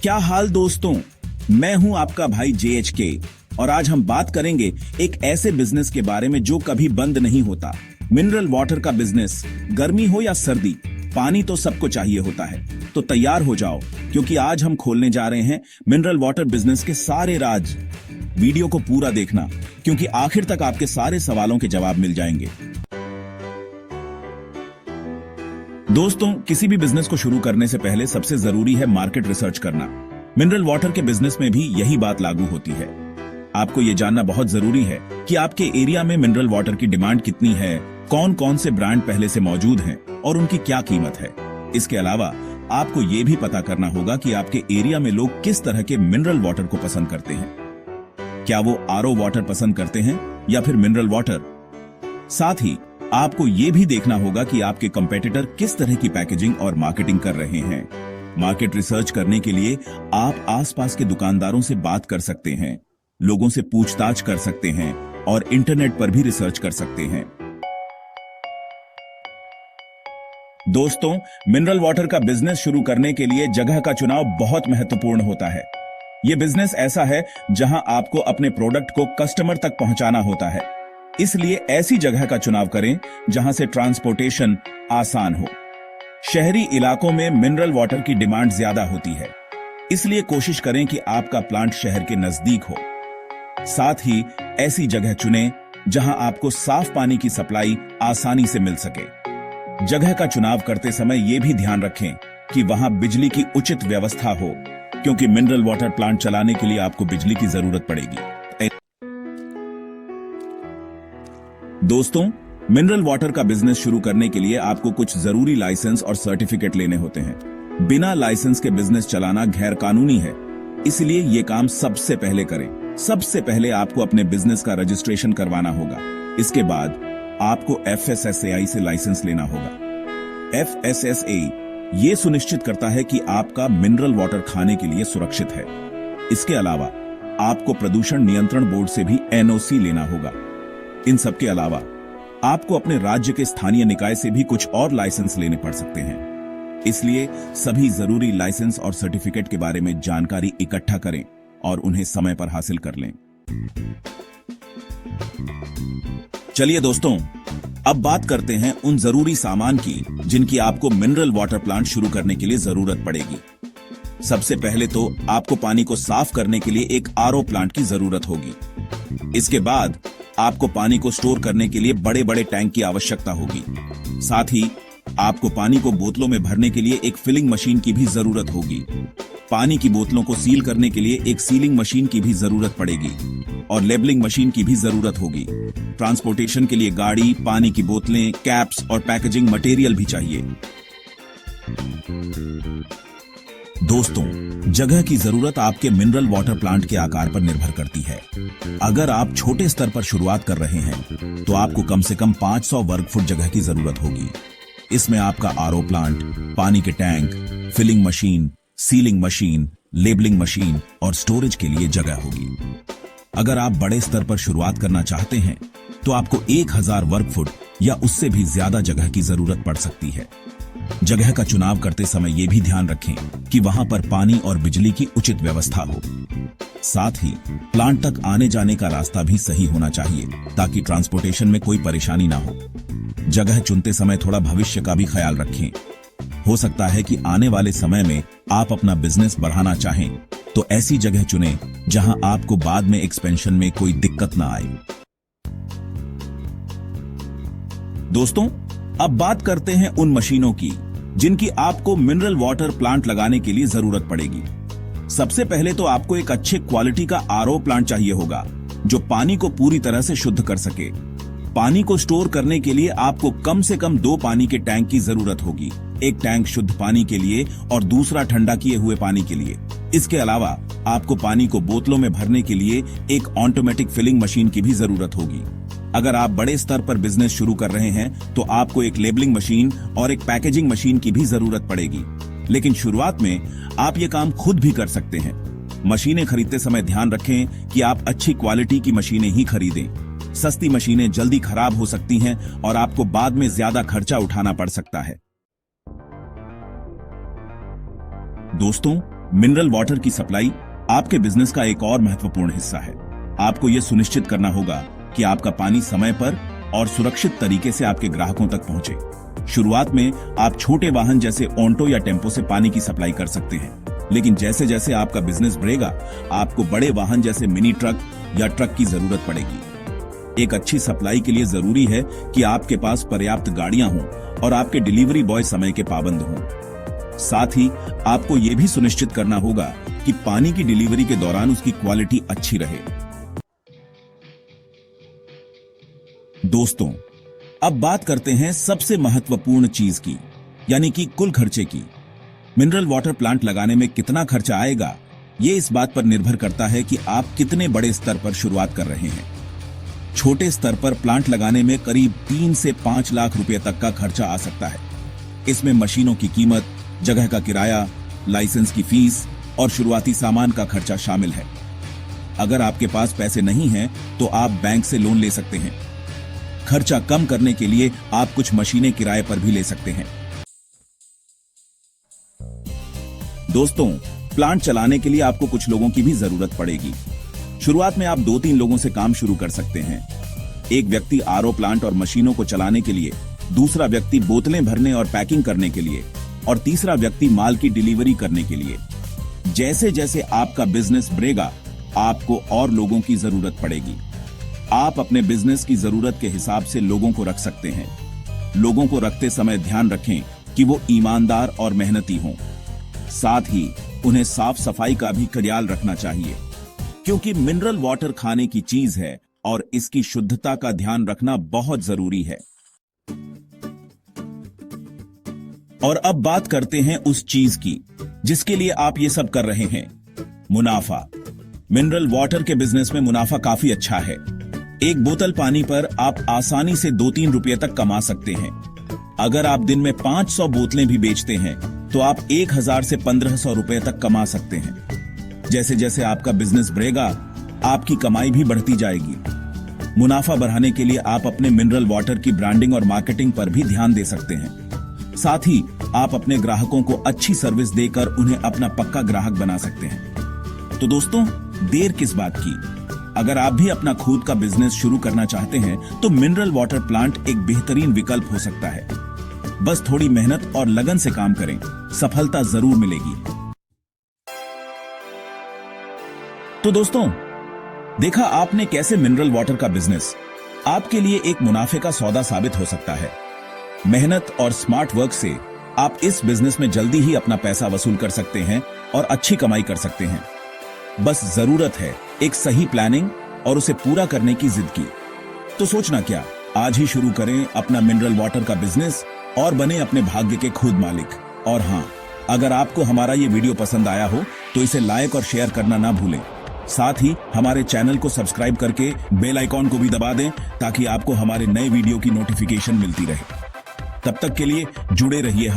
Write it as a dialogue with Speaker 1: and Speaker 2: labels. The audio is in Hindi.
Speaker 1: क्या हाल दोस्तों, मैं हूं आपका भाई JHK और आज हम बात करेंगे एक ऐसे बिजनेस के बारे में जो कभी बंद नहीं होता। मिनरल वाटर का बिजनेस। गर्मी हो या सर्दी, पानी तो सबको चाहिए होता है। तो तैयार हो जाओ, क्योंकि आज हम खोलने जा रहे हैं मिनरल वाटर बिजनेस के सारे राज। वीडियो को पूरा देखना, क्योंकि आखिर तक आपके सारे सवालों के जवाब मिल जाएंगे। दोस्तों, किसी भी बिजनेस को शुरू करने से पहले सबसे जरूरी है मार्केट रिसर्च करना। मिनरल वाटर के बिजनेस में भी यही बात लागू होती है। आपको ये जानना बहुत जरूरी है कि आपके एरिया में मिनरल वाटर की डिमांड कितनी है, कौन कौन से ब्रांड पहले से मौजूद हैं और उनकी क्या कीमत है। इसके अलावा आपको ये भी पता करना होगा कि आपके एरिया में लोग किस तरह के मिनरल वाटर को पसंद करते हैं। क्या वो RO वाटर पसंद करते हैं या फिर मिनरल वाटर। साथ ही आपको ये भी देखना होगा कि आपके कंपेटिटर किस तरह की पैकेजिंग और मार्केटिंग कर रहे हैं। मार्केट रिसर्च करने के लिए आप आसपास के दुकानदारों से बात कर सकते हैं, लोगों से पूछताछ कर सकते हैं और इंटरनेट पर भी रिसर्च कर सकते हैं। दोस्तों, मिनरल वाटर का बिजनेस शुरू करने के लिए जगह का चुनाव बहुत महत्वपूर्ण होता है। यह बिजनेस ऐसा है जहां आपको अपने प्रोडक्ट को कस्टमर तक पहुंचाना होता है। इसलिए ऐसी जगह का चुनाव करें जहां से ट्रांसपोर्टेशन आसान हो। शहरी इलाकों में मिनरल वाटर की डिमांड ज्यादा होती है, इसलिए कोशिश करें कि आपका प्लांट शहर के नजदीक हो। साथ ही ऐसी जगह चुनें जहां आपको साफ पानी की सप्लाई आसानी से मिल सके। जगह का चुनाव करते समय यह भी ध्यान रखें कि वहां बिजली की उचित व्यवस्था हो, क्योंकि मिनरल वाटर प्लांट चलाने के लिए आपको बिजली की जरूरत पड़ेगी। दोस्तों, मिनरल वाटर का बिजनेस शुरू करने के लिए आपको कुछ जरूरी लाइसेंस और सर्टिफिकेट लेने होते हैं। बिना लाइसेंस के बिजनेस चलाना गैर कानूनी है, इसलिए ये काम सबसे पहले करें। सबसे पहले आपको अपने बिजनेस का रजिस्ट्रेशन करवाना होगा। इसके बाद आपको FSSAI से लाइसेंस लेना होगा। FSSAI ये सुनिश्चित करता है कि आपका मिनरल वाटर खाने के लिए सुरक्षित है। इसके अलावा आपको प्रदूषण नियंत्रण बोर्ड से भी NOC लेना होगा। इन सब के अलावा आपको अपने राज्य के स्थानीय निकाय से भी कुछ और लाइसेंस लेने पड़ सकते हैं। इसलिए सभी जरूरी लाइसेंस और सर्टिफिकेट के बारे में जानकारी इकट्ठा करें और उन्हें समय पर हासिल कर लें। चलिए दोस्तों, अब बात करते हैं उन जरूरी सामान की जिनकी आपको मिनरल वाटर प्लांट शुरू करने के लिए जरूरत पड़ेगी। सबसे पहले तो आपको पानी को साफ करने के लिए एक RO प्लांट की जरूरत होगी। इसके बाद आपको पानी को स्टोर करने के लिए बड़े बड़े टैंक की आवश्यकता होगी। साथ ही आपको पानी को बोतलों में भरने के लिए एक फिलिंग मशीन की भी जरूरत होगी। पानी की बोतलों को सील करने के लिए एक सीलिंग मशीन की भी जरूरत पड़ेगी और लेबलिंग मशीन की भी जरूरत होगी। ट्रांसपोर्टेशन के लिए गाड़ी, पानी की बोतलें, कैप्स और पैकेजिंग मटेरियल भी चाहिए। दोस्तों, जगह की जरूरत आपके मिनरल वाटर प्लांट के आकार पर निर्भर करती है। अगर आप छोटे स्तर पर शुरुआत कर रहे हैं तो आपको कम से कम 500 वर्ग फुट जगह की जरूरत होगी। इसमें आपका RO प्लांट, पानी के tank, filling machine, sealing machine, labelling machine और स्टोरेज के लिए जगह होगी। अगर आप बड़े स्तर पर शुरुआत करना चाहते हैं तो आपको 1000 वर्ग फुट या उससे भी ज्यादा जगह की जरूरत पड़ सकती है। जगह का चुनाव करते समय यह भी ध्यान रखें कि वहां पर पानी और बिजली की उचित व्यवस्था हो। साथ ही प्लांट तक आने जाने का रास्ता भी सही होना चाहिए, ताकि ट्रांसपोर्टेशन में कोई परेशानी ना हो। जगह चुनते समय थोड़ा भविष्य का भी ख्याल रखें। हो सकता है कि आने वाले समय में आप अपना बिजनेस बढ़ाना चाहें, तो ऐसी जगह चुनें जहां आपको बाद में एक्सपेंशन में कोई दिक्कत ना आए। दोस्तों, अब बात करते हैं उन मशीनों की जिनकी आपको मिनरल वाटर प्लांट लगाने के लिए जरूरत पड़ेगी। सबसे पहले तो आपको एक अच्छे क्वालिटी का RO प्लांट चाहिए होगा, जो पानी को पूरी तरह से शुद्ध कर सके। पानी को स्टोर करने के लिए आपको कम से कम 2 पानी के टैंक की जरूरत होगी। एक टैंक शुद्ध पानी के लिए और दूसरा ठंडा किए हुए पानी के लिए। इसके अलावा आपको पानी को बोतलों में भरने के लिए एक ऑटोमेटिक फिलिंग मशीन की भी जरूरत होगी। अगर आप बड़े स्तर पर बिजनेस शुरू कर रहे हैं तो आपको एक लेबलिंग मशीन और एक पैकेजिंग मशीन की भी जरूरत पड़ेगी। लेकिन शुरुआत में आप ये काम खुद भी कर सकते हैं। मशीनें खरीदते समय ध्यान रखें कि आप अच्छी क्वालिटी की मशीनें ही खरीदें। सस्ती मशीनें जल्दी खराब हो सकती हैं और आपको बाद में ज्यादा खर्चा उठाना पड़ सकता है। दोस्तों, मिनरल वाटर की सप्लाई आपके बिजनेस का एक और महत्वपूर्ण हिस्सा है। आपको यह सुनिश्चित करना होगा कि आपका पानी समय पर और सुरक्षित तरीके से आपके ग्राहकों तक पहुंचे। शुरुआत में आप छोटे वाहन जैसे ऑन्टो या टेम्पो से पानी की सप्लाई कर सकते हैं, लेकिन जैसे जैसे आपका बिजनेस बढ़ेगा, आपको बड़े वाहन जैसे मिनी ट्रक या ट्रक की जरूरत पड़ेगी। एक अच्छी सप्लाई के लिए जरूरी है कि आपके पास पर्याप्त गाड़ियां हों और आपके डिलीवरी बॉय समय के पाबंद हों। साथ ही आपको यह भी सुनिश्चित करना होगा कि पानी की डिलीवरी के दौरान उसकी क्वालिटी अच्छी रहे। दोस्तों, अब बात करते हैं सबसे महत्वपूर्ण चीज की, यानी कि कुल खर्चे की। मिनरल वाटर प्लांट लगाने में कितना खर्चा आएगा, ये इस बात पर निर्भर करता है कि आप कितने बड़े स्तर पर शुरुआत कर रहे हैं। छोटे स्तर पर प्लांट लगाने में करीब 3 से 5 लाख रुपए तक का खर्चा आ सकता है। इसमें मशीनों की कीमत, जगह का किराया, लाइसेंस की फीस और शुरुआती सामान का खर्चा शामिल है। अगर आपके पास पैसे नहीं हैं, तो आप बैंक से लोन ले सकते हैं। खर्चा कम करने के लिए आप कुछ मशीनें किराए पर भी ले सकते हैं। दोस्तों, प्लांट चलाने के लिए आपको कुछ लोगों की भी जरूरत पड़ेगी। शुरुआत में आप 2-3 लोगों से काम शुरू कर सकते हैं। एक व्यक्ति आरओ प्लांट और मशीनों को चलाने के लिए, दूसरा व्यक्ति बोतलें भरने और पैकिंग करने के लिए, और तीसरा व्यक्ति माल की डिलीवरी करने के लिए। जैसे जैसे आपका बिजनेस बढ़ेगा, आपको और लोगों की जरूरत पड़ेगी। आप अपने बिजनेस की जरूरत के हिसाब से लोगों को रख सकते हैं। लोगों को रखते समय ध्यान रखें कि वो ईमानदार और मेहनती हों। साथ ही उन्हें साफ सफाई का भी ख्याल रखना चाहिए, क्योंकि मिनरल वाटर खाने की चीज है और इसकी शुद्धता का ध्यान रखना बहुत जरूरी है। और अब बात करते हैं उस चीज की जिसके लिए आप ये सब कर रहे हैं, मुनाफा। मिनरल वाटर के बिजनेस में मुनाफा काफी अच्छा है। एक बोतल पानी पर आप आसानी से 2-3 रुपए तक कमा सकते हैं। अगर आप दिन में 500 बोतलें भी बेचते हैं, तो आप 1000 से 1500 रुपए तक कमा सकते हैं। जैसे जैसे आपका बिजनेस बढ़ेगा, आपकी कमाई भी बढ़ती जाएगी। मुनाफा बढ़ाने के लिए आप अपने मिनरल वाटर की ब्रांडिंग और मार्केटिंग पर भी ध्यान दे सकते हैं। साथ ही आप अपने ग्राहकों को अच्छी सर्विस देकर उन्हें अपना पक्का ग्राहक बना सकते हैं। तो दोस्तों, देर किस बात की? अगर आप भी अपना खुद का बिजनेस शुरू करना चाहते हैं, तो मिनरल वाटर प्लांट एक बेहतरीन विकल्प हो सकता है। बस थोड़ी मेहनत और लगन से काम करें, सफलता जरूर मिलेगी। तो दोस्तों, देखा आपने कैसे मिनरल वाटर का बिजनेस आपके लिए एक मुनाफे का सौदा साबित हो सकता है। मेहनत और स्मार्ट वर्क से आप इस बिजनेस में जल्दी ही अपना पैसा वसूल कर सकते हैं और अच्छी कमाई कर सकते हैं। बस जरूरत है एक सही प्लानिंग और उसे पूरा करने की जिद की। तो सोचना क्या, आज ही शुरू करें अपना मिनरल वाटर का बिजनेस और बने अपने भाग्य के खुद मालिक। और हां, अगर आपको हमारा ये वीडियो पसंद आया हो तो इसे लाइक और शेयर करना ना भूलें। साथ ही हमारे चैनल को सब्सक्राइब करके बेल आइकॉन को भी दबा दें, ताकि आपको हमारे नए वीडियो की नोटिफिकेशन मिलती रहे। तब तक के लिए जुड़े रहिए।